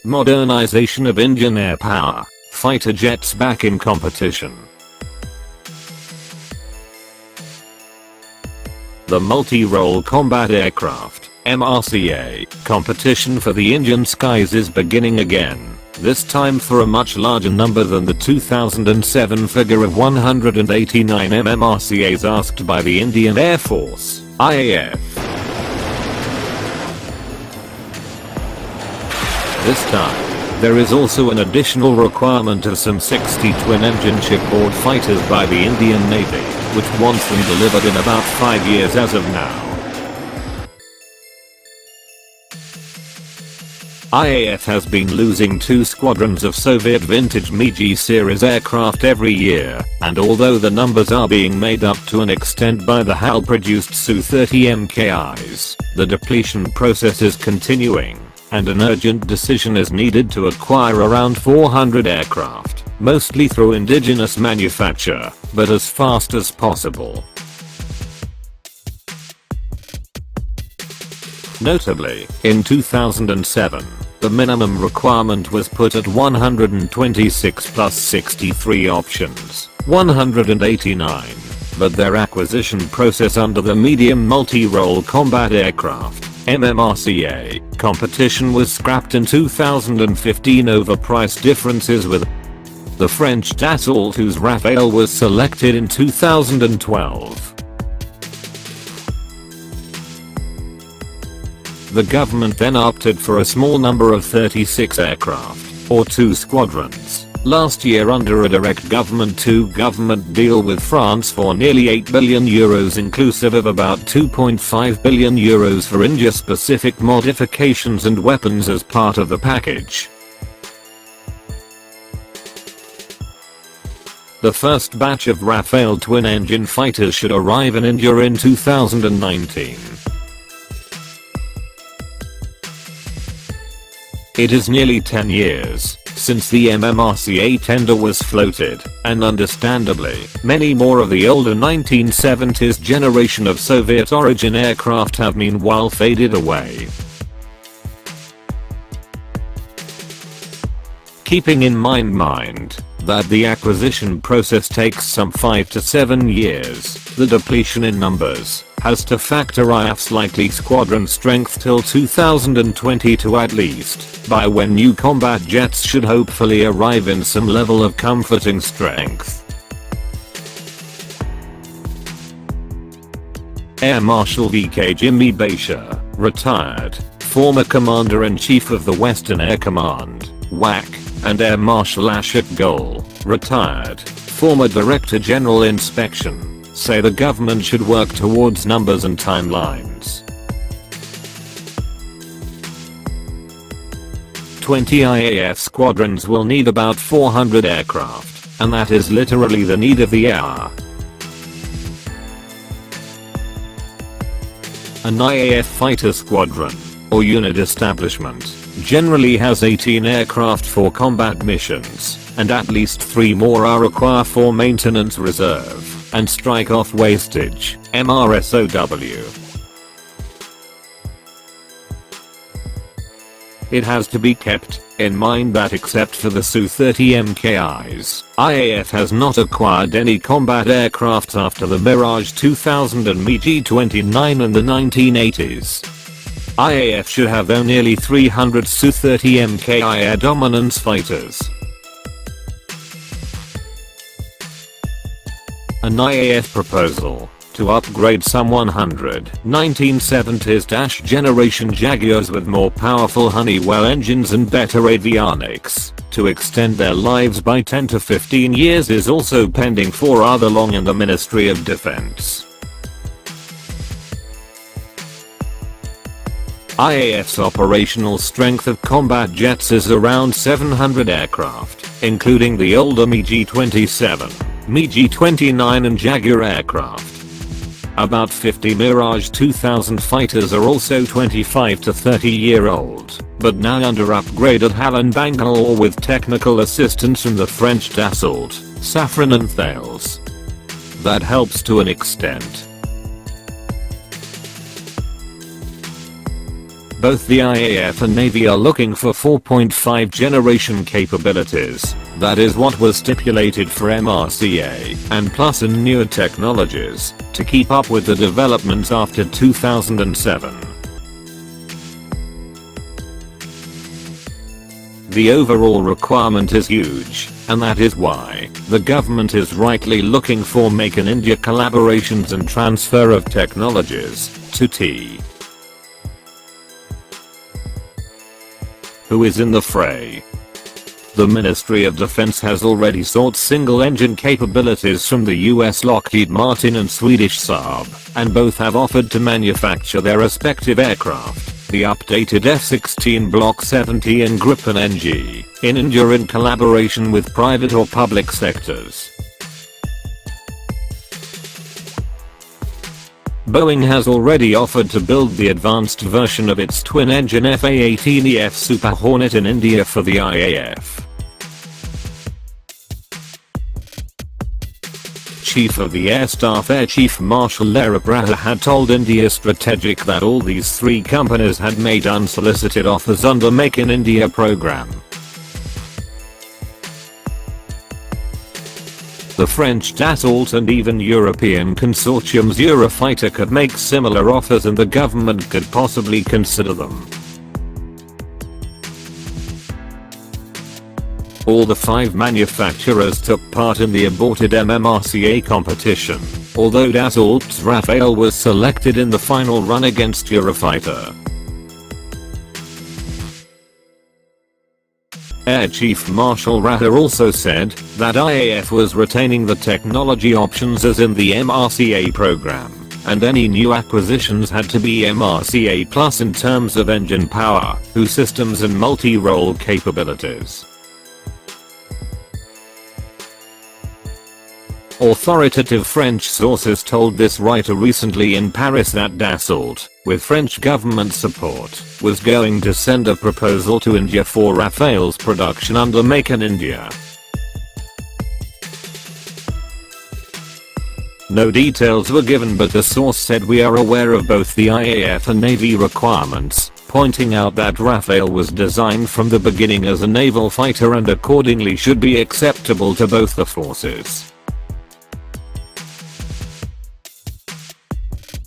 Modernization of Indian air power. Fighter jets back in competition. The Multi-Role Combat Aircraft (MRCA) competition for the Indian skies is beginning again, this time for a much larger number than the 2007 figure of 189 MMRCAs asked by the Indian Air Force (IAF). This time, there is also an additional requirement of some 60 twin-engine shipboard fighters by the Indian Navy, which wants them delivered in about 5 years as of now. IAF has been losing 2 squadrons of Soviet-vintage MiG series aircraft every year, and although the numbers are being made up to an extent by the HAL-produced Su-30 MKIs, the depletion process is continuing, and an urgent decision is needed to acquire around 400 aircraft, mostly through indigenous manufacture, but as fast as possible. Notably, in 2007, the minimum requirement was put at 126 plus 63 options, 189, but their acquisition process under the Medium Multi-Role Combat Aircraft (MMRCA) competition was scrapped in 2015 over price differences with the French Dassault, whose Rafale was selected in 2012. The government then opted for a small number of 36 aircraft, or 2 squadrons, last year under a direct government-to-government deal with France for nearly €8 billion inclusive of about €2.5 billion for India-specific modifications and weapons as part of the package. The first batch of Rafale twin-engine fighters should arrive in India in 2019. It is nearly 10 years since the MMRCA tender was floated, and understandably, many more of the older 1970s generation of Soviet origin aircraft have meanwhile faded away. Keeping in mind that the acquisition process takes some 5 to 7 years, the depletion in numbers has to factor IAF's likely squadron strength till 2022 at least, by when new combat jets should hopefully arrive in some level of comforting strength. Air Marshal V.K. Jimmy Baisha, retired, former Commander-in-Chief of the Western Air Command, WAC, and Air Marshal Ashok Goel, retired, former Director General Inspection, say the government should work towards numbers and timelines. 20 IAF squadrons will need about 400 aircraft, and that is literally the need of the hour. An IAF fighter squadron, or unit establishment, generally has 18 aircraft for combat missions, and at least 3 more are required for maintenance reserve and strike-off wastage (MRSOW). It has to be kept in mind that except for the Su-30 MKIs, IAF has not acquired any combat aircraft after the Mirage 2000 and MiG-29 in the 1980s. IAF should have though nearly 300 Su-30 MKI air dominance fighters. An IAF proposal to upgrade some 100 1970s generation Jaguars with more powerful Honeywell engines and better avionics to extend their lives by 10 to 15 years is also pending for rather long in the Ministry of Defense. IAF's operational strength of combat jets is around 700 aircraft, including the older MiG-27, MiG-29 and Jaguar aircraft. About 50 Mirage 2000 fighters are also 25 to 30-year-old, but now under upgrade at HAL and Bangalore with technical assistance from the French Dassault, Safran and Thales. That helps to an extent. Both the IAF and Navy are looking for 4.5 generation capabilities. That is what was stipulated for MRCA, and plus in newer technologies, to keep up with the developments after 2007. The overall requirement is huge, and that is why the government is rightly looking for Make in India collaborations and transfer of technologies to T. Who is in the fray? The Ministry of Defense has already sought single-engine capabilities from the US Lockheed Martin and Swedish Saab, and both have offered to manufacture their respective aircraft, the updated F-16 Block 70 and Gripen NG, in India in collaboration with private or public sectors. Boeing has already offered to build the advanced version of its twin-engine F/A-18EF Super Hornet in India for the IAF. Chief of the Air Staff Air Chief Marshal Laura Braha had told India Strategic that all these three companies had made unsolicited offers under Make in India program. The French Dassault and even European consortium's Eurofighter could make similar offers and the government could possibly consider them. All the 5 manufacturers took part in the aborted MMRCA competition, although Dassault's Rafale was selected in the final run against Eurofighter. Air Chief Marshal Raha also said that IAF was retaining the technology options as in the MRCA program, and any new acquisitions had to be MRCA plus in terms of engine power, HU systems and multi-role capabilities. Authoritative French sources told this writer recently in Paris that Dassault, with French government support, was going to send a proposal to India for Rafale's production under Make in India. No details were given, but the source said we are aware of both the IAF and Navy requirements, pointing out that Rafale was designed from the beginning as a naval fighter and accordingly should be acceptable to both the forces.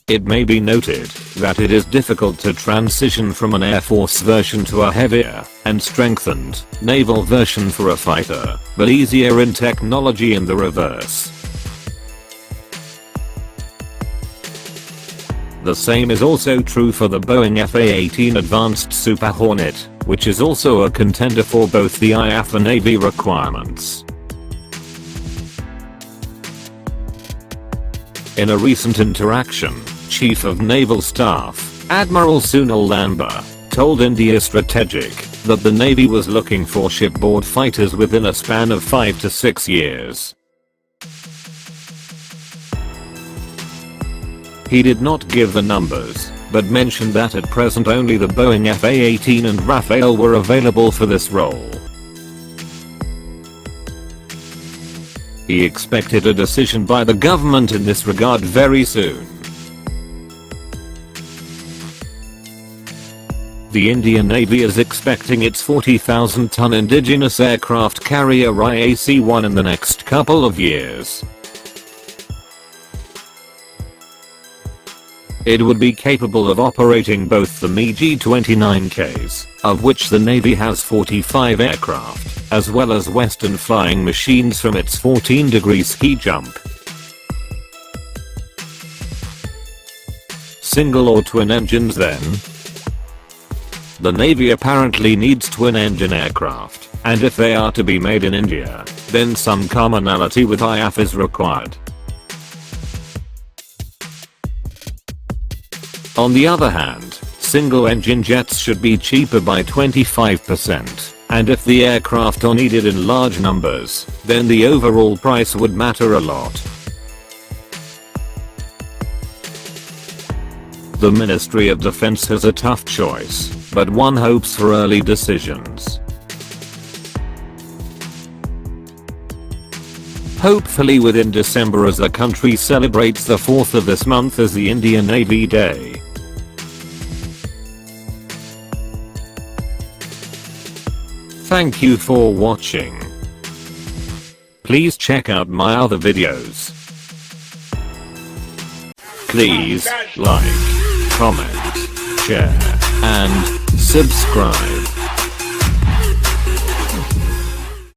It may be noted that it is difficult to transition from an Air Force version to a heavier and strengthened naval version for a fighter, but easier in technology in the reverse. The same is also true for the Boeing F/A-18 Advanced Super Hornet, which is also a contender for both the IAF and Navy requirements. In a recent interaction, Chief of Naval Staff, Admiral Sunil Lamba, told India Strategic that the Navy was looking for shipboard fighters within a span of 5 to 6 years. He did not give the numbers, but mentioned that at present only the Boeing F/A-18 and Rafale were available for this role. He expected a decision by the government in this regard very soon. The Indian Navy is expecting its 40,000-ton indigenous aircraft carrier IAC-1 in the next couple of years. It would be capable of operating both the MiG-29Ks, of which the Navy has 45 aircraft, as well as Western flying machines from its 14-degree ski jump. Single or twin engines then? The Navy apparently needs twin-engine aircraft, and if they are to be made in India, then some commonality with IAF is required. On the other hand, single-engine jets should be cheaper by 25%, and if the aircraft are needed in large numbers, then the overall price would matter a lot. The Ministry of Defense has a tough choice, but one hopes for early decisions. Hopefully within December, as the country celebrates the 4th of this month as the Indian Navy Day. Thank you for watching. Please check out my other videos. Please like, comment, share, and subscribe.